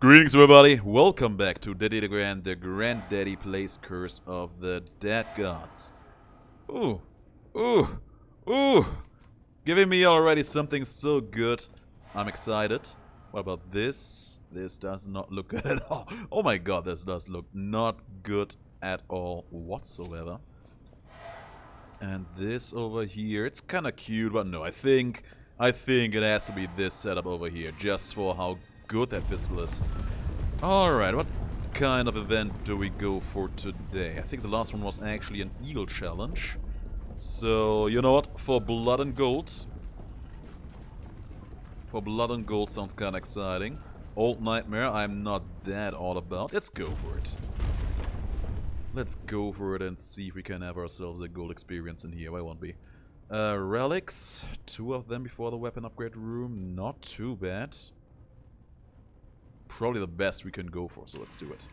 Greetings everybody, welcome back to DeGrand, the Granddaddy Plays Curse of the Dead Gods. Ooh, giving me already something so good. I'm excited. What about this? This does not look good at all. Oh my god, this does look not good at all whatsoever. And this over here, it's kinda cute, but no, I think it has to be this setup over here, just for how good that pistol is. Alright, what kind of event do we go for today? I think the last one was actually an Eagle challenge. So, you know what? For blood and gold. For blood and gold sounds kinda exciting. Old Nightmare, I'm not that all about. Let's go for it. Let's go for it and see if we can have ourselves a gold experience in here. Why won't we? Relics. 2 of them before the weapon upgrade room. Not too bad. Probably the best we can go for, so let's do it.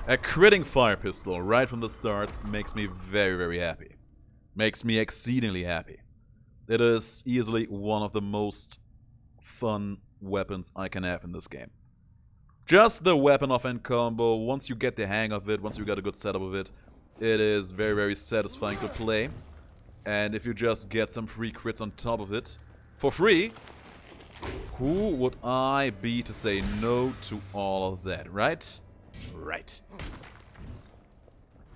A critting fire pistol right from the start makes me very, very happy. Makes me exceedingly happy. It is easily one of the most fun weapons I can have in this game. Just the weapon offhand combo, once you get the hang of it, once you got a good setup of it, it is very, very satisfying to play. And if you just get some free crits on top of it, for free, who would I be to say no to all of that, right? Right.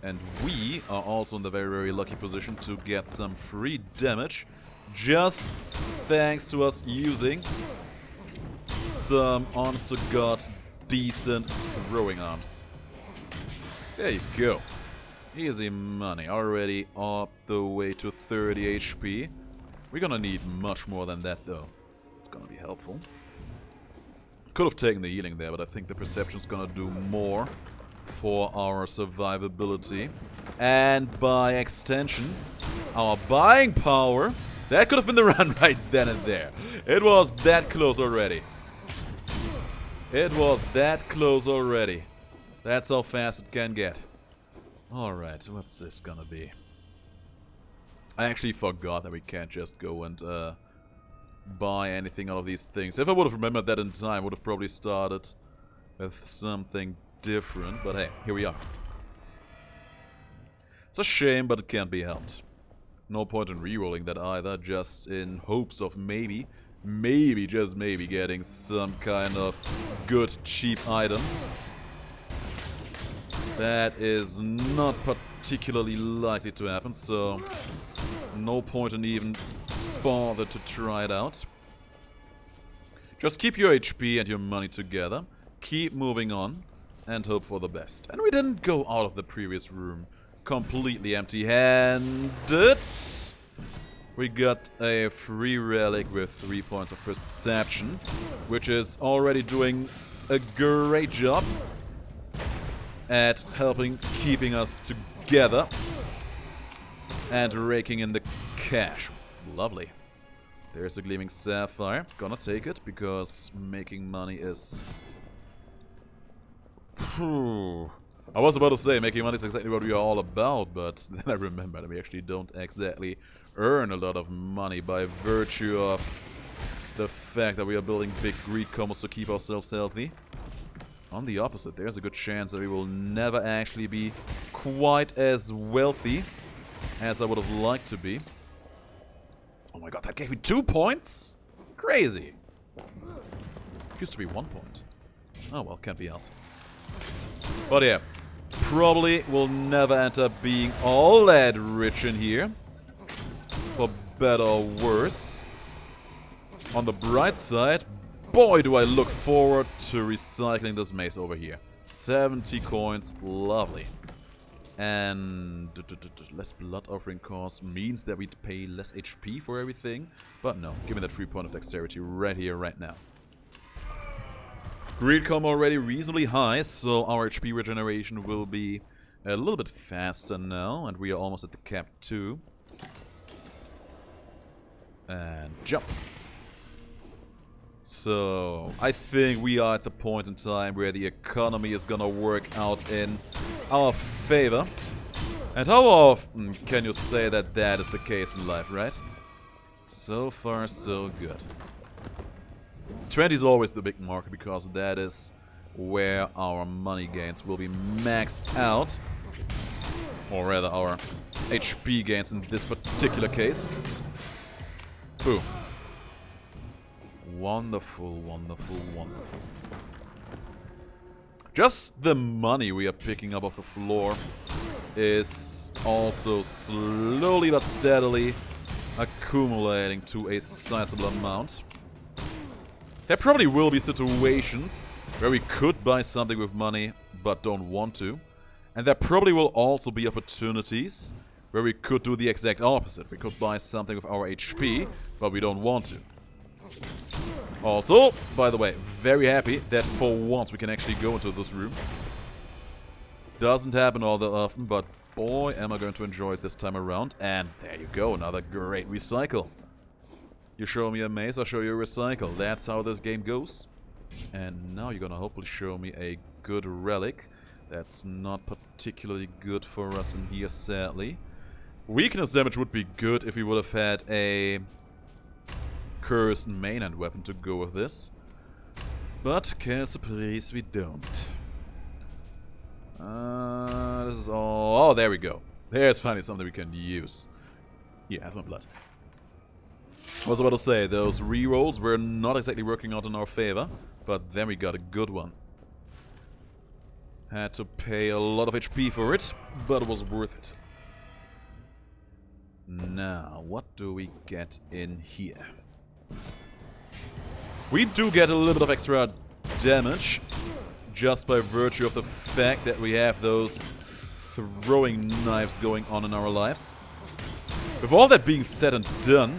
And we are also in the very, very lucky position to get some free damage, just thanks to us using some honest-to-God decent throwing arms. There you go. Easy money. Already up the way to 30 HP. We're gonna need much more than that, though. It's gonna be helpful. Could have taken the healing there, but I think the perception's gonna do more for our survivability. And by extension, our buying power. That could have been the run right then and there. It was that close already. It was that close already. That's how fast it can get. Alright, what's this gonna be? I actually forgot that we can't just go and buy anything out of these things. If I would have remembered that in time, I would have probably started with something different. But hey, here we are. It's a shame, but it can't be helped. No point in re-rolling that either, just in hopes of maybe, just maybe, getting some kind of good, cheap item. That is not particularly likely to happen, so no point in even bother to try it out. Just keep your HP and your money together, keep moving on, and hope for the best. And we didn't go out of the previous room completely empty-handed. We got a free relic with 3 points of perception, which is already doing a great job at helping keeping us together and raking in the cash. Lovely. There's a gleaming sapphire. Gonna take it because making money is... I was about to say making money is exactly what we are all about, but then I remembered that we actually don't exactly earn a lot of money by virtue of the fact that we are building big greed combos to keep ourselves healthy. On the opposite, there's a good chance that we will never actually be quite as wealthy as I would have liked to be. Oh my god, that gave me 2 points? Crazy. Used to be 1 point. Oh well, can't be helped. But yeah, probably will never end up being all that rich in here. For better or worse. On the bright side, boy do I look forward to recycling this mace over here. 70 coins, lovely. And less blood offering cost means that we'd pay less HP for everything. But no, give me that 3 point of dexterity right here, right now. Greed combo already reasonably high, so our HP regeneration will be a little bit faster now. And we are almost at the cap too. And jump. So, I think we are at the point in time where the economy is gonna work out in our favor. And how often can you say that that is the case in life, right? So far, so good. 20 is always the big marker because that is where our money gains will be maxed out. Or rather, our HP gains in this particular case. Boom. Wonderful, wonderful, wonderful. Just the money we are picking up off the floor is also slowly but steadily accumulating to a sizable amount. There probably will be situations where we could buy something with money but don't want to. And there probably will also be opportunities where we could do the exact opposite. We could buy something with our HP, but we don't want to. Also, by the way, very happy that for once we can actually go into this room. Doesn't happen all that often, but boy, am I going to enjoy it this time around. And there you go, another great recycle. You show me a maze, I'll show you a recycle. That's how this game goes. And now you're gonna hopefully show me a good relic. That's not particularly good for us in here, sadly. Weakness damage would be good if we would have had a cursed mainhand weapon to go with this. But, cancel please, we don't. This is all... Oh, there we go. There's finally something we can use. Yeah, have my blood. I was about to say, those rerolls were not exactly working out in our favor, but then we got a good one. Had to pay a lot of HP for it, but it was worth it. Now, what do we get in here? We do get a little bit of extra damage, just by virtue of the fact that we have those throwing knives going on in our lives. With all that being said and done,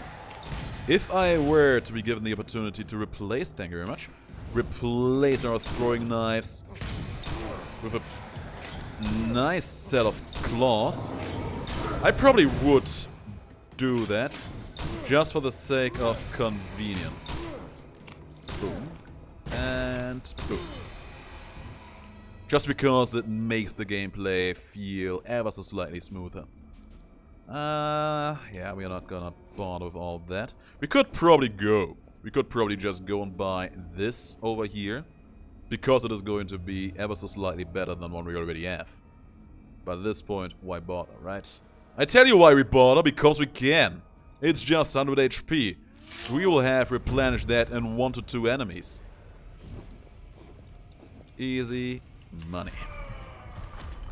if I were to be given the opportunity to replace, thank you very much, replace our throwing knives with a nice set of claws, I probably would do that, just for the sake of convenience. Boom. And boom. Just because it makes the gameplay feel ever so slightly smoother. Yeah, we are not gonna bother with all that. We could probably go. We could probably just go and buy this over here, because it is going to be ever so slightly better than one we already have. But at this point, why bother, right? I tell you why we bother, because we can. It's just 100 HP. We will have replenished that in 1 to 2 enemies. Easy money.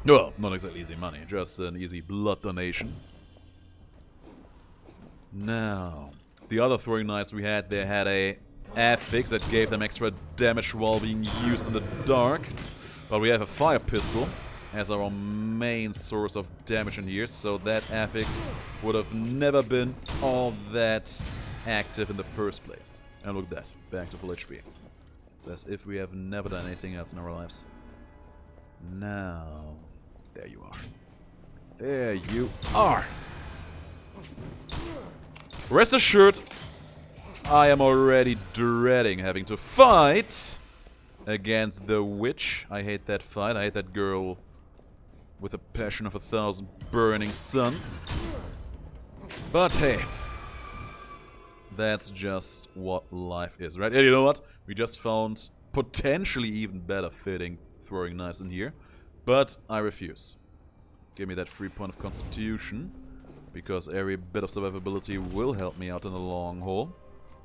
Well, not exactly easy money, just an easy blood donation. Now, the other throwing knives we had, they had a affix that gave them extra damage while being used in the dark. But we have a fire pistol as our main source of damage in here, so that affix would have never been all that active in the first place. And look at that, back to full HP. It's as if we have never done anything else in our lives. Now, there you are. There you are! Rest assured, I am already dreading having to fight against the witch. I hate that fight. I hate that girl with a passion of 1,000 burning suns. But hey, that's just what life is, right? And you know what? We just found potentially even better fitting throwing knives in here. But I refuse. Give me that free point of constitution, because every bit of survivability will help me out in the long haul.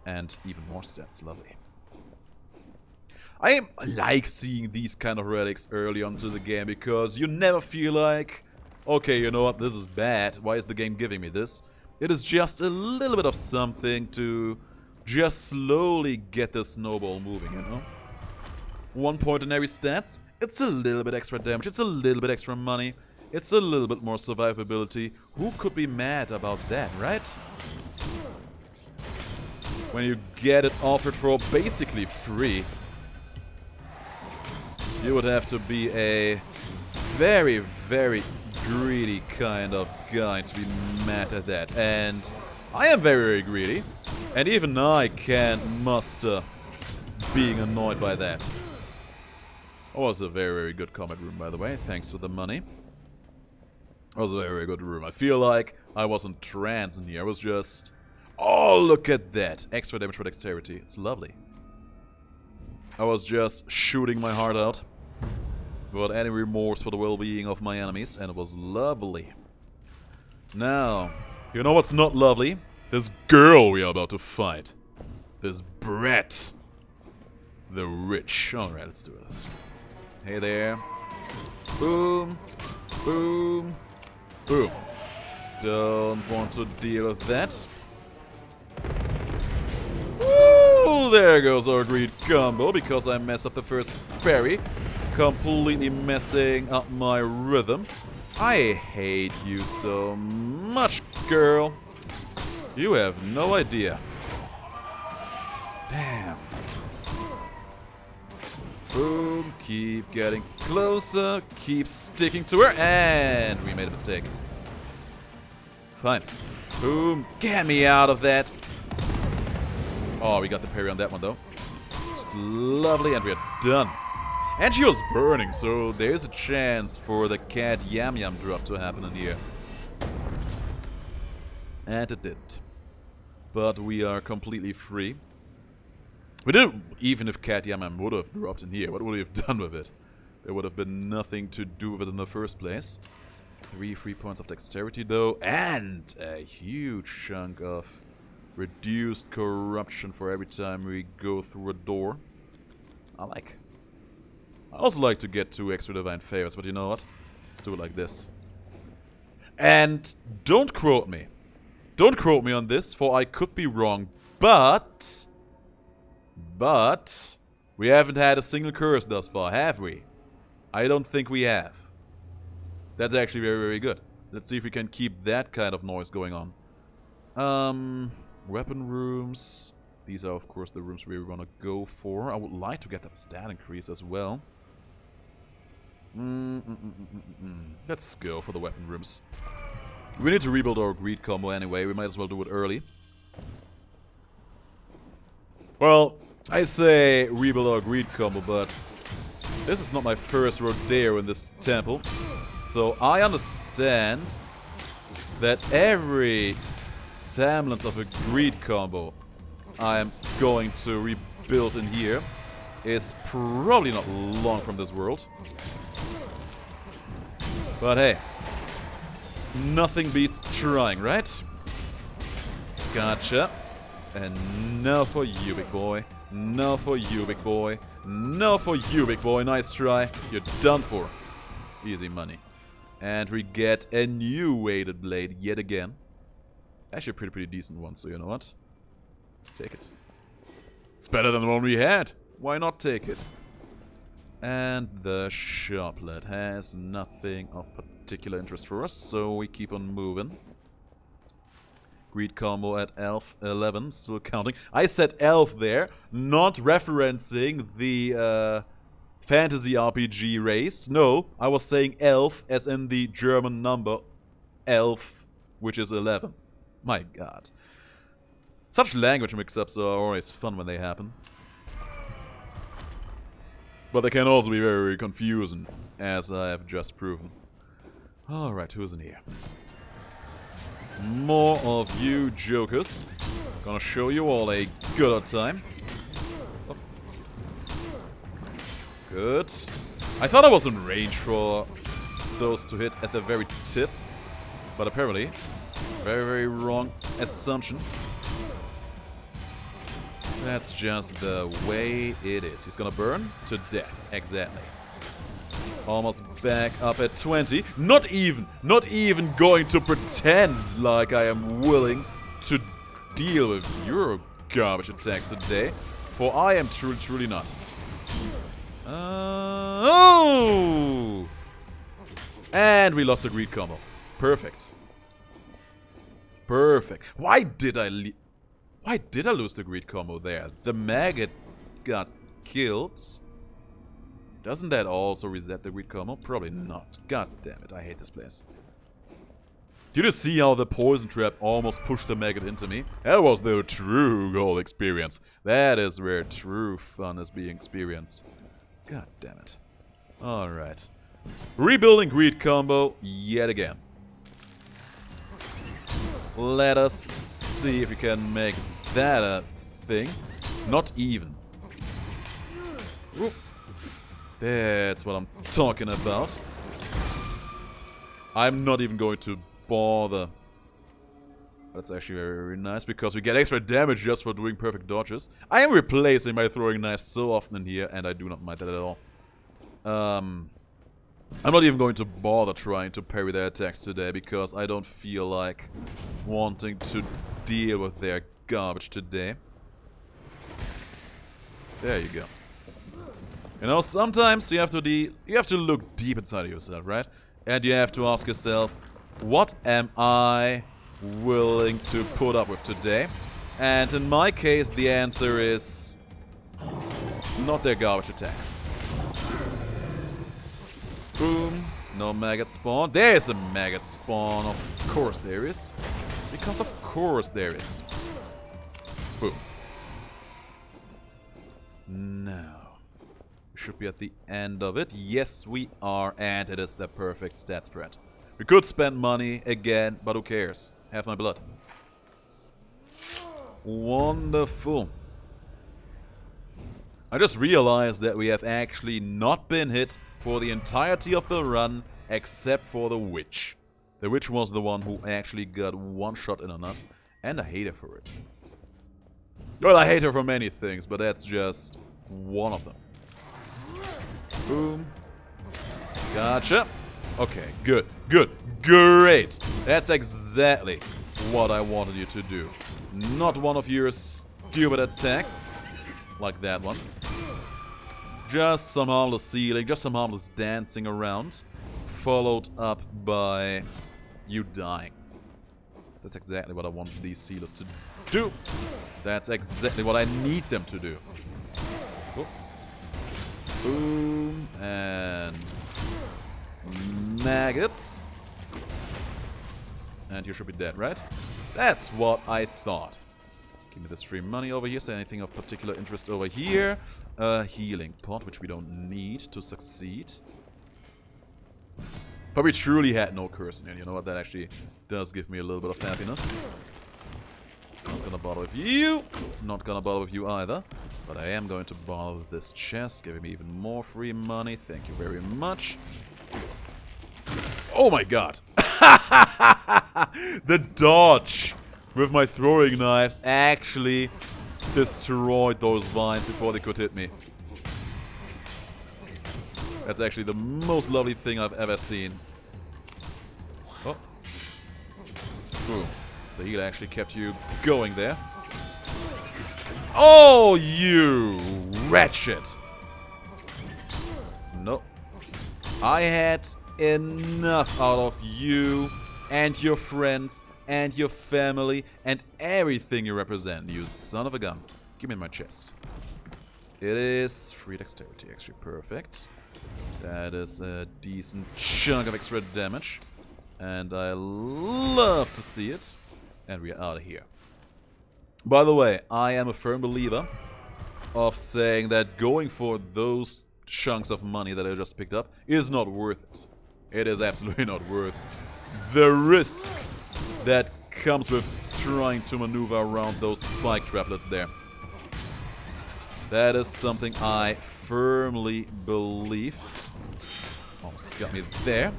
And even more stats, lovely. I like seeing these kind of relics early on to the game, because you never feel like, okay, you know what, this is bad, why is the game giving me this? It is just a little bit of something to just slowly get the snowball moving, you know? 1 point in every stats, it's a little bit extra damage, it's a little bit extra money, it's a little bit more survivability. Who could be mad about that, right? When you get it offered for basically free, you would have to be a very, very greedy kind of guy to be mad at that. And I am very, very greedy. And even I can't muster being annoyed by that. It was a very, very good combat room, by the way. Thanks for the money. It was a very, very good room. I feel like I wasn't trance in here. I was just... Oh, look at that. Extra damage for dexterity. It's lovely. I was just shooting my heart out without any remorse for the well-being of my enemies, and it was lovely. Now, you know what's not lovely? This girl we are about to fight. This brat. The rich. Alright, let's do this. Hey there. Boom. Boom. Boom. Don't want to deal with that. Ooh, there goes our greed combo because I messed up the first fairy. Completely messing up my rhythm. I hate you so much, girl. You have no idea. Damn. Boom, keep getting closer, keep sticking to her, and we made a mistake. Fine. Boom, get me out of that. Oh, we got the parry on that one though. It's just lovely, and we're done. And she was burning, so there's a chance for the cat yam yam drop to happen in here. And it didn't. But we are completely free. We didn't, even if cat yam yam would have dropped in here, what would we have done with it? There would have been nothing to do with it in the first place. 3 free points of dexterity though, and a huge chunk of reduced corruption for every time we go through a door. I like. I also like to get 2 extra divine favors, but you know what? Let's do it like this. And don't quote me. Don't quote me on this, for I could be wrong, but we haven't had a single curse thus far, have we? I don't think we have. That's actually very, very good. Let's see if we can keep that kind of noise going on. Weapon rooms. These are, of course, the rooms we want to go for. I would like to get that stat increase as well. Let's go for the weapon rooms. We need to rebuild our greed combo anyway. We might as well do it early. Well, I say rebuild our greed combo, but this is not my first rodeo in this temple. So I understand that every semblance of a greed combo I am going to rebuild in here is probably not long from this world. But hey, nothing beats trying, right? Gotcha. And now for you, big boy. Now for you, big boy. Now for you, big boy. Nice try. You're done for. Easy money. And we get a new weighted blade yet again. Actually a pretty decent one, so you know what? Take it. It's better than the one we had. Why not take it? And the shoplet has nothing of particular interest for us, so we keep on moving. Greed combo at elf 11, still counting. I said elf there, not referencing the fantasy RPG race. No, I was saying elf as in the German number elf, which is 11. My god. Such language mix-ups are always fun when they happen. But they can also be very, very confusing, as I have just proven. Alright, who's in here? More of you jokers. Gonna show you all a good old time. Oh. Good. I thought I was in range for those to hit at the very tip. But apparently, very, very wrong assumption. That's just the way it is. He's gonna burn to death. Exactly. Almost back up at 20. Not even going to pretend like I am willing to deal with your garbage attacks today. For I am truly not. Oh! And we lost a greed combo. Perfect. Perfect. Why did I lose the greed combo there? The maggot got killed. Doesn't that also reset the greed combo? Probably not. God damn it, I hate this place. Did you see how the poison trap almost pushed the maggot into me? That was the true goal experience. That is where true fun is being experienced. God damn it. Alright. Rebuilding greed combo yet again. Let us see if we can make that a thing. Not even. Ooh. That's what I'm talking about. I'm not even going to bother. That's actually very, very nice, because we get extra damage just for doing perfect dodges. I am replacing my throwing knife so often in here, and I do not mind that at all. I'm not even going to bother trying to parry their attacks today, because I don't feel like wanting to deal with their garbage today. There you go. You know, sometimes you have to look deep inside of yourself, right? And you have to ask yourself, what am I willing to put up with today? And in my case, the answer is not their garbage attacks. Boom. No maggot spawn. There is a maggot spawn. Of course there is. Because of course there is. Boom. Now. We should be at the end of it. Yes, we are. And it is the perfect stat spread. We could spend money again, but who cares? Have my blood. Wonderful. I just realized that we have actually not been hit for the entirety of the run, except for the witch. The witch was the one who actually got one shot in on us, and I hate her for it. Well, I hate her for many things, but that's just one of them. Boom. Gotcha. Okay, good, good, great. That's exactly what I wanted you to do. Not one of your stupid attacks, like that one. Just some harmless ceiling, just some harmless dancing around, followed up by you dying. That's exactly what I want these sealers to do. That's exactly what I need them to do. Oh. Boom, and maggots. And you should be dead, right? That's what I thought. Give me this free money over here. Is there anything of particular interest over here? A healing pot, which we don't need to succeed. But we truly had no curse in here. You know what? That actually does give me a little bit of happiness. Not gonna bother with you. Not gonna bother with you either. But I am going to bother with this chest, giving me even more free money. Thank you very much. Oh my god. The dodge with my throwing knives actually destroyed those vines before they could hit me. That's actually the most lovely thing I've ever seen. Oh. Boom. The heal actually kept you going there. Oh, you wretched. No. I had enough out of you and your friends and your family and everything you represent, you son of a gun. Give me my chest. It is free dexterity, actually perfect. That is a decent chunk of extra damage. And I love to see it. And we are out of here. By the way, I am a firm believer of saying that going for those chunks of money that I just picked up is not worth it. It is absolutely not worth the risk that comes with trying to maneuver around those spike traplets there. That is something I firmly believe. Almost got me there.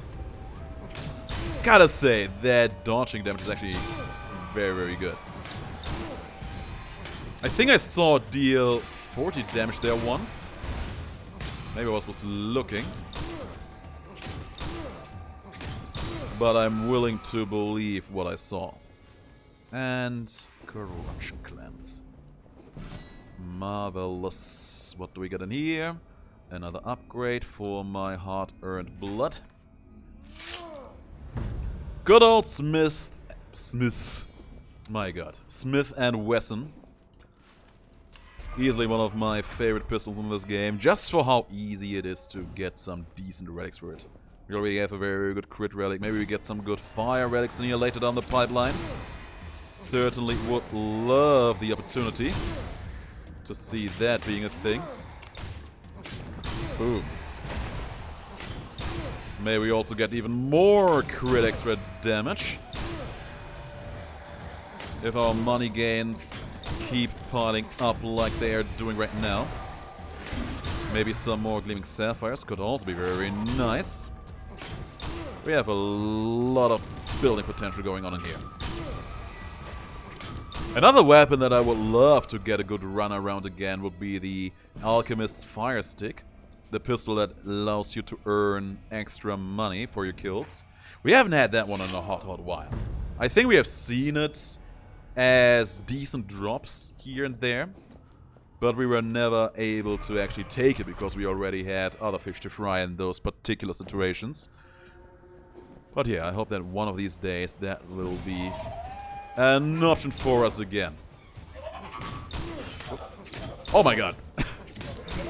Gotta say, that dodging damage is actually very, very good. I think I saw it deal 40 damage there once. Maybe I was looking. But I'm willing to believe what I saw. And corruption cleanse. Marvelous. What do we get in here? Another upgrade for my hard-earned blood. Good old Smith. My god. Smith and Wesson. Easily one of my favorite pistols in this game, just for how easy it is to get some decent relics for it. We already have a very, very good crit relic. Maybe we get some good fire relics in here later down the pipeline. Certainly would love the opportunity to see that being a thing. Boom. Maybe we also get even more crit extra damage. If our money gains keep piling up like they are doing right now. Maybe some more gleaming sapphires could also be very nice. We have a lot of building potential going on in here. Another weapon that I would love to get a good run around again would be the Alchemist's Fire Stick. The pistol that allows you to earn extra money for your kills. We haven't had that one in a hot while. I think we have seen it as decent drops here and there. But we were never able to actually take it because we already had other fish to fry in those particular situations. But yeah, I hope that one of these days that will be an option for us again. Oh my god.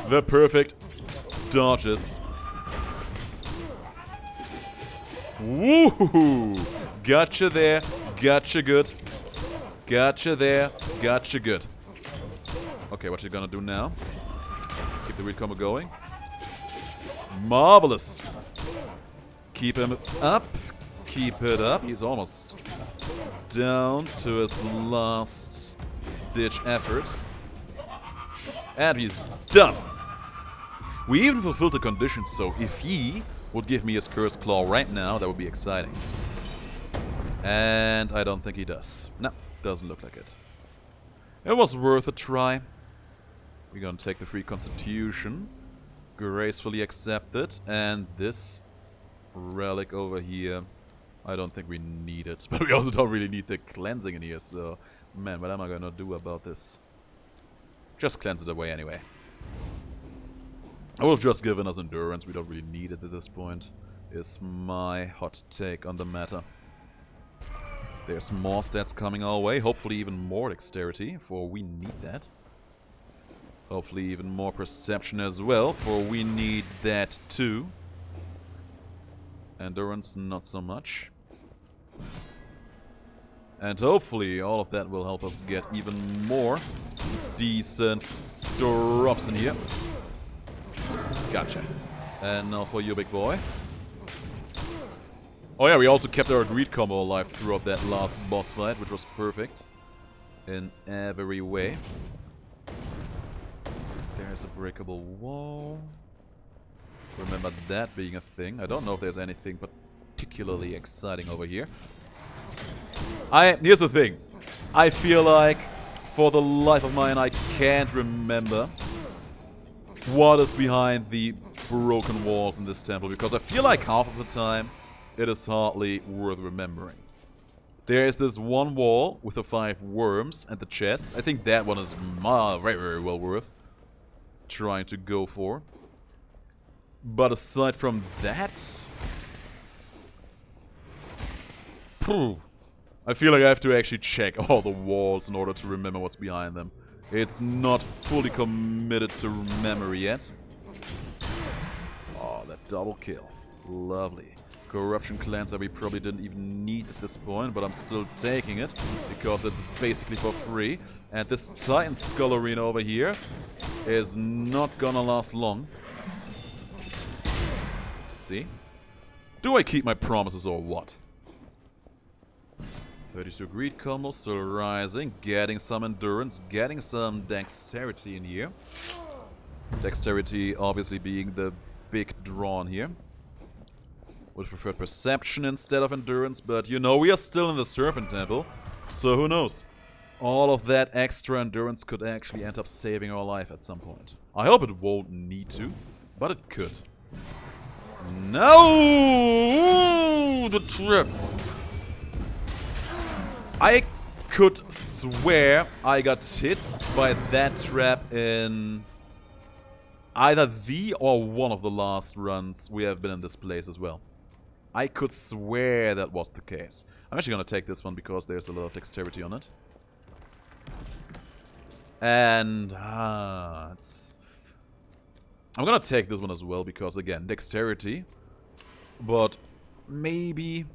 The perfect dodges. Woohoo! Gotcha there, gotcha good. Gotcha there, gotcha good. Okay, what you gonna do now? Keep the read combo going. Marvelous! Keep him up. Keep it up. He's almost down to his last ditch effort. And he's done! We even fulfilled the conditions, so if he would give me his Cursed Claw right now, that would be exciting. And I don't think he does. No, doesn't look like it. It was worth a try. We're gonna take the free Constitution. Gracefully accept it. And this relic over here, I don't think we need it. But we also don't really need the cleansing in here, so... Man, what am I gonna do about this? Just cleanse it away anyway. I would have just given us endurance, we don't really need it at this point. Is my hot take on the matter. There's more stats coming our way, hopefully even more dexterity, for we need that. Hopefully even more perception as well, for we need that too. Endurance, not so much. And hopefully all of that will help us get even more decent drops in here. Gotcha. And now for you, big boy. Oh yeah, we also kept our greed combo alive throughout that last boss fight, which was perfect. In every way. There's a breakable wall. Remember that being a thing. I don't know if there's anything particularly exciting over here. Here's the thing. I feel like, for the life of mine, I can't remember what is behind the broken walls in this temple, because I feel like half of the time it is hardly worth remembering. There is this one wall with the 5 worms and the chest. I think that one is very, very well worth trying to go for. But aside from that... I feel like I have to actually check all the walls in order to remember what's behind them. It's not fully committed to memory yet. Oh, that double kill. Lovely. Corruption cleanser we probably didn't even need at this point, but I'm still taking it because it's basically for free. And this Titan Skull Arena over here is not gonna last long. See? Do I keep my promises or what? 32 greed combo, still rising, getting some endurance, getting some dexterity in here. Dexterity obviously being the big draw on here. Would prefer perception instead of endurance, but you know, we are still in the Serpent Temple, so who knows? All of that extra endurance could actually end up saving our life at some point. I hope it won't need to, but it could. No! The trip! I could swear I got hit by that trap in either the or one of the last runs we have been in this place as well. I could swear that was the case. I'm actually gonna take this one because there's a lot of dexterity on it. And I'm gonna take this one as well because, again, dexterity. But maybe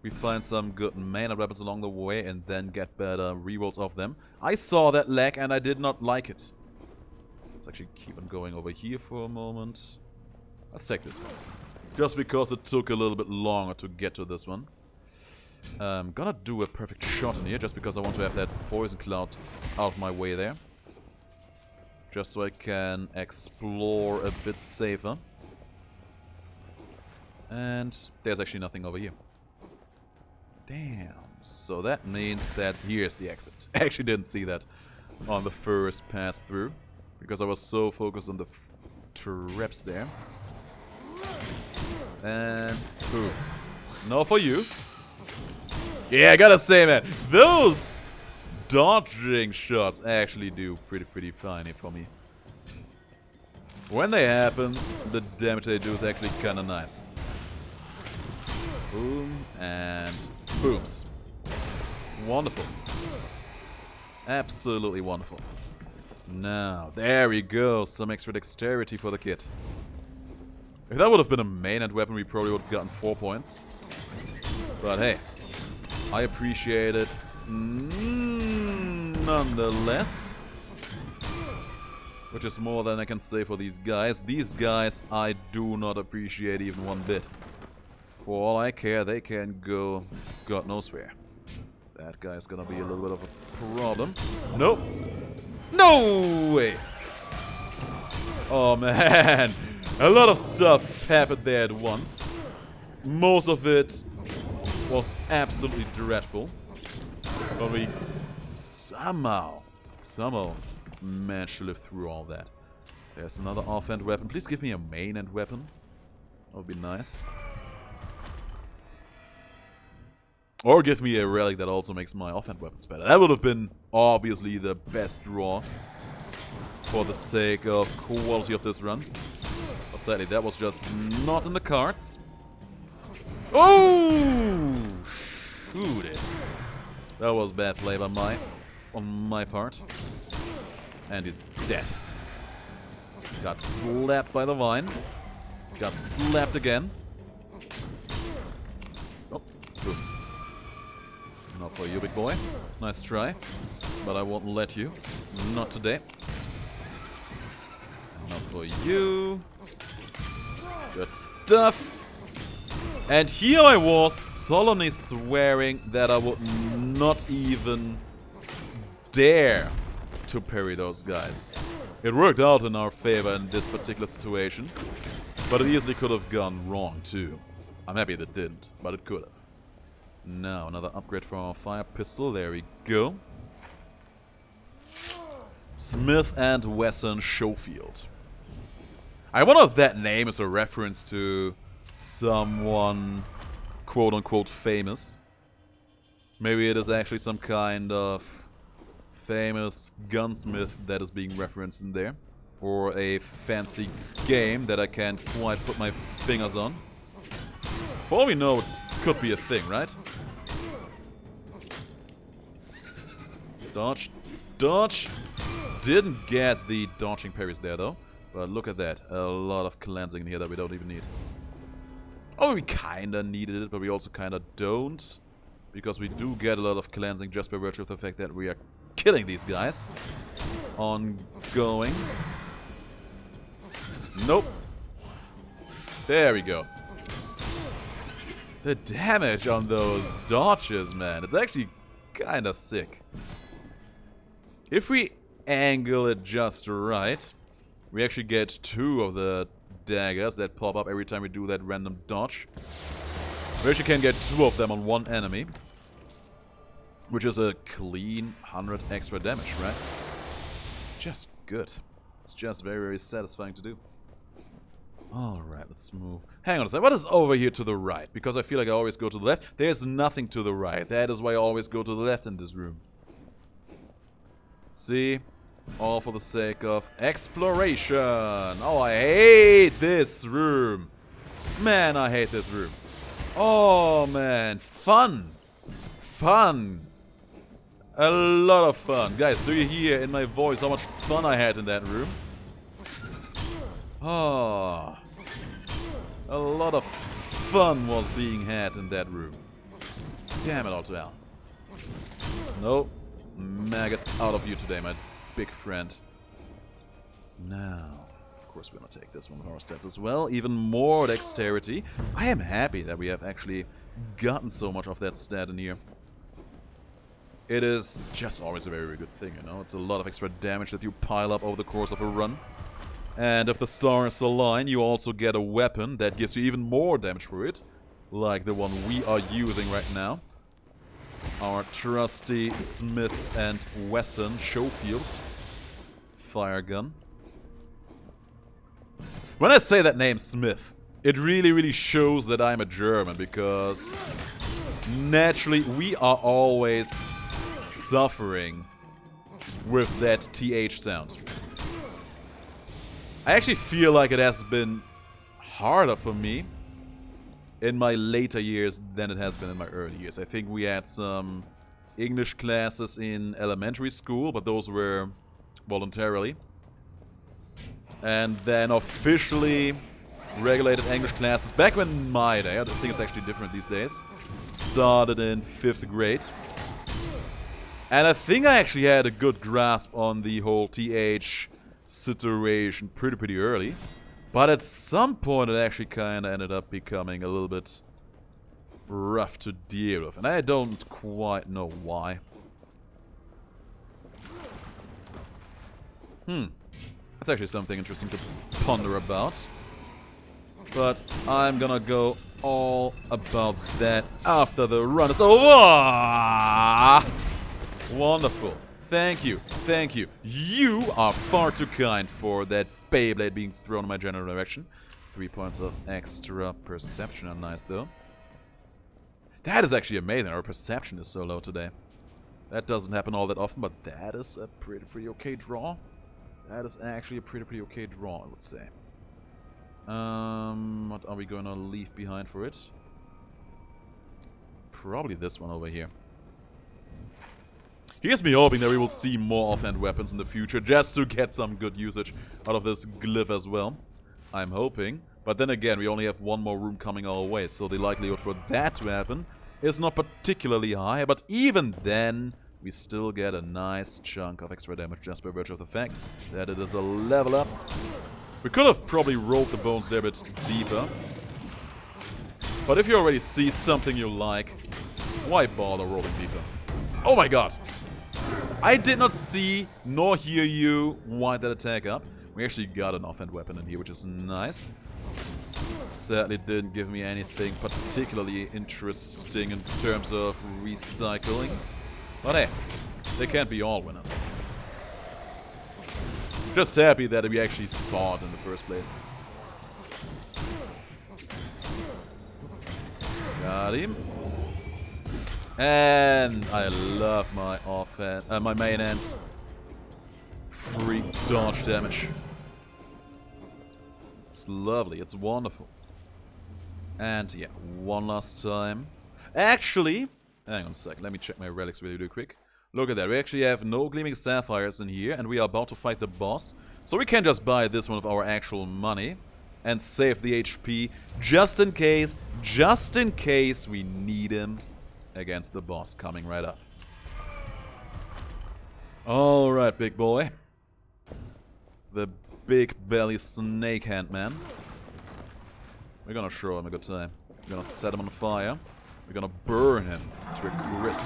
we find some good mana weapons along the way and then get better rerolls of them. I saw that lag and I did not like it. Let's actually keep on going over here for a moment. Let's take this one. Just because it took a little bit longer to get to this one. Gonna do a perfect shot in here just because I want to have that poison cloud out of my way there. Just so I can explore a bit safer. And there's actually nothing over here. Damn. So that means that here's the exit. I actually didn't see that on the first pass through, because I was so focused on the traps there. And boom. No for you. Yeah, I gotta say, man, those dodging shots actually do pretty fine here for me. When they happen, the damage they do is actually kinda nice. Boom and booms. Wonderful. Absolutely wonderful. Now, there we go. Some extra dexterity for the kid. If that would have been a mainhand weapon, we probably would have gotten 4 points. But hey, I appreciate it nonetheless. Which is more than I can say for these guys. These guys I do not appreciate even one bit. For all I care, they can go God knows where. That guy's gonna be a little bit of a problem. Nope. No way! Oh man! A lot of stuff happened there at once. Most of it was absolutely dreadful. But we somehow managed to live through all that. There's another offhand weapon. Please give me a mainhand weapon. That would be nice. Or give me a relic that also makes my offhand weapons better. That would have been obviously the best draw for the sake of quality of this run. But sadly, that was just not in the cards. Oh! Shoot it. That was bad play by on my part. And he's dead. Got slapped by the vine. Got slapped again. Oh, boom. Not for you, big boy. Nice try. But I won't let you. Not today. Not for you. Good stuff. And here I was solemnly swearing that I would not even dare to parry those guys. It worked out in our favor in this particular situation. But it easily could have gone wrong too. I'm happy that it didn't, but it could have. Now, another upgrade for our fire pistol. There we go. Smith & Wesson Schofield. I wonder if that name is a reference to someone quote-unquote famous. Maybe it is actually some kind of famous gunsmith that is being referenced in there. Or a fancy game that I can't quite put my fingers on. For all we know, it could be a thing, right? Dodge. Dodge. Didn't get the dodging parries there, though. But look at that. A lot of cleansing in here that we don't even need. Oh, we kinda needed it, but we also kinda don't. Because we do get a lot of cleansing just by virtue of the fact that we are killing these guys. Ongoing. Nope. There we go. The damage on those dodges, man. It's actually kinda sick. If we angle it just right, we actually get 2 of the daggers that pop up every time we do that random dodge. We actually can get 2 of them on one enemy. Which is a clean 100 extra damage, right? It's just good. It's just very satisfying to do. Alright, let's move. Hang on a second. What is over here to the right? Because I feel like I always go to the left. There's nothing to the right. That is why I always go to the left in this room. See? All for the sake of exploration. Oh, I hate this room. Man, I hate this room. Oh, man. Fun. Fun. A lot of fun. Guys, do you hear in my voice how much fun I had in that room? Oh. A lot of fun was being had in that room. Damn it all to hell. No. Maggots out of you today, my big friend. Now, of course we're gonna take this one with our stats as well. Even more dexterity. I am happy that we have actually gotten so much of that stat in here. it is just always a very, very good thing, you know? It's a lot of extra damage that you pile up over the course of a run. And if the stars align, you also get a weapon that gives you even more damage for it. Like the one we are using right now. Our trusty Smith & Wesson Schofield fire gun. When I say that name Smith, it really, really shows that I'm a German, because naturally we are always suffering with that TH sound. I actually feel like it has been harder for me in my later years than it has been in my early years. I think we had some English classes in elementary school, but those were voluntarily. And then officially regulated English classes back when my day, I think it's actually different these days, started in 5th grade. And I think I actually had a good grasp on the whole TH situation pretty early. But at some point it actually kind of ended up becoming a little bit rough to deal with. And I don't quite know why. That's actually something interesting to ponder about. But I'm gonna go all about that after the run is over. Wonderful. Thank you. Thank you. You are far too kind for that Beyblade being thrown in my general direction. 3 points of extra perception are nice, though. That is actually amazing. Our perception is so low today. That doesn't happen all that often, but that is a pretty okay draw. That is actually a pretty okay draw, I would say. What are we going to leave behind for it? Probably this one over here. Here's me hoping that we will see more offhand weapons in the future, just to get some good usage out of this glyph as well. I'm hoping. But then again, we only have one more room coming our way, so the likelihood for that to happen is not particularly high. But even then, we still get a nice chunk of extra damage just by virtue of the fact that it is a level up. We could have probably rolled the bones there a bit deeper. But if you already see something you like, why bother rolling deeper? Oh my god! I did not see nor hear you wind that attack up. We actually got an offhand weapon in here, which is nice. Sadly didn't give me anything particularly interesting in terms of recycling. But hey, they can't be all winners. Just happy that we actually saw it in the first place. Got him. And I love my offhand, my main hand. Free dodge damage. It's lovely, it's wonderful. And yeah, one last time. Actually, hang on a sec, let me check my relics really quick. Look at that, we actually have no gleaming sapphires in here, and we are about to fight the boss. So we can just buy this one with our actual money and save the HP just in case we need him against the boss coming right up. Alright, big boy. The big belly snake hand man. We're gonna show him a good time. We're gonna set him on fire. We're gonna burn him to a crisp.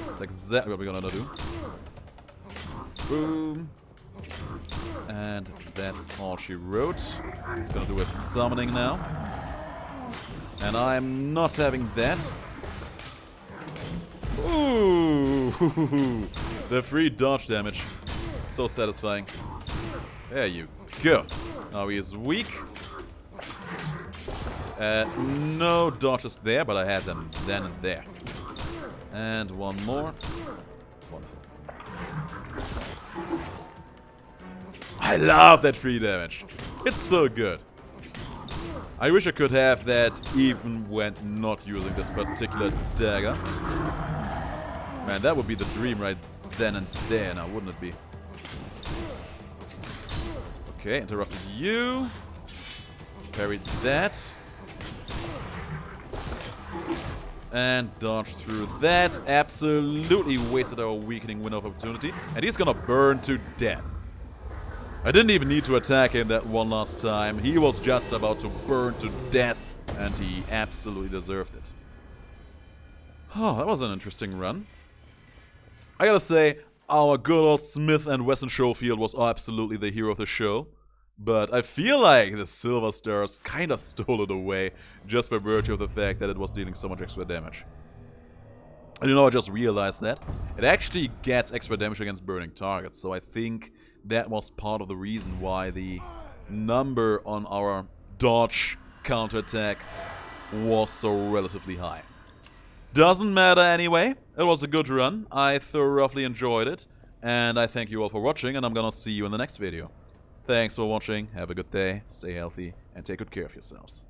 That's exactly what we're gonna do. Boom. And that's all she wrote. He's gonna do a summoning now. And I'm not having that. Ooh! The free dodge damage. So satisfying. There you go. Now he is weak. No dodges there, but I had them then and there. And one more. Wonderful. I love that free damage. It's so good. I wish I could have that even when not using this particular dagger. Man, that would be the dream right then and there now, wouldn't it be? Okay, interrupted you. Parried that. And dodged through that. Absolutely wasted our weakening window of opportunity. And he's gonna burn to death. I didn't even need to attack him that one last time. He was just about to burn to death. And he absolutely deserved it. Oh, that was an interesting run. I gotta say, our good old Smith & Wesson Schofield was absolutely the hero of the show. But I feel like the Silver Stars kinda stole it away just by virtue of the fact that it was dealing so much extra damage. And you know, I just realized that. It actually gets extra damage against burning targets, so I think that was part of the reason why the number on our dodge counterattack was so relatively high. Doesn't matter anyway, it was a good run, I thoroughly enjoyed it, and I thank you all for watching, and I'm gonna see you in the next video. Thanks for watching, have a good day, stay healthy, and take good care of yourselves.